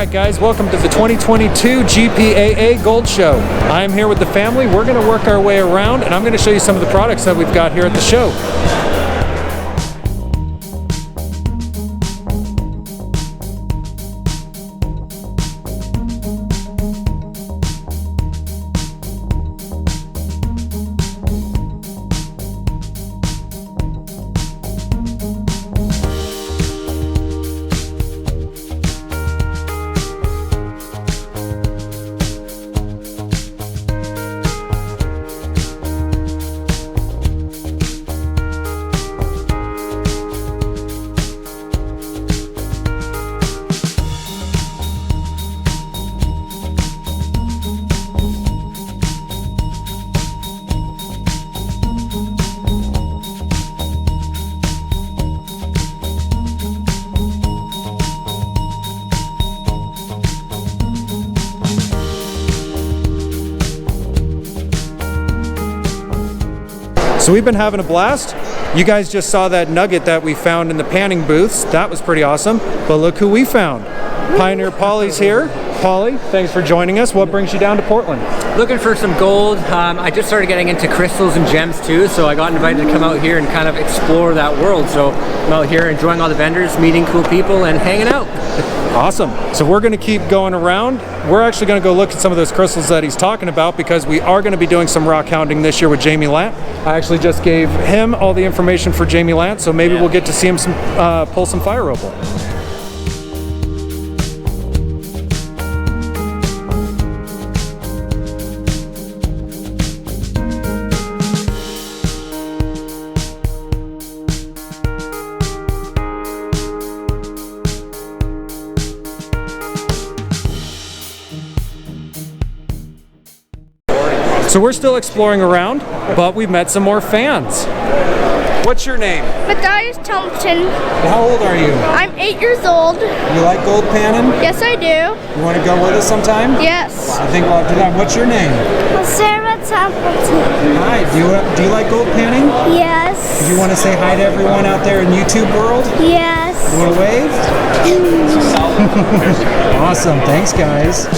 Alright guys, welcome to the 2022 GPAA Gold Show. I am here with the family. We're going to work our way around and I'm going to show you some of the products that we've got here at the show. So we've been having a blast. You guys just saw that nugget that we found in the panning booths. That was pretty awesome. But look who we found. Pioneer Polly's here. Polly, thanks for joining us. What brings you down to Portland? Looking for some gold. I just started getting into crystals and gems too, so I got invited to come out here and kind of explore that world. So I'm out here enjoying all the vendors, meeting cool people, and hanging out. Awesome. So we're going to keep going around. We're actually going to go look at some of those crystals that he's talking about because we are going to be doing some rock hounding this year with Jamie Lant. I actually just gave him all the information for Jamie Lant, so maybe we'll get to see him pull some fire opal. So we're still exploring around, but we've met some more fans. What's your name? Matthias Thompson. How old are you? I'm 8 years old. You like gold panning? Yes, I do. You want to go with us sometime? Yes. I think we'll have to do that. What's your name? Sarah Templeton. Hi. Do you like gold panning? Yes. Do you want to say hi to everyone out there in YouTube world? Yes. You want to wave? Awesome. Thanks, guys.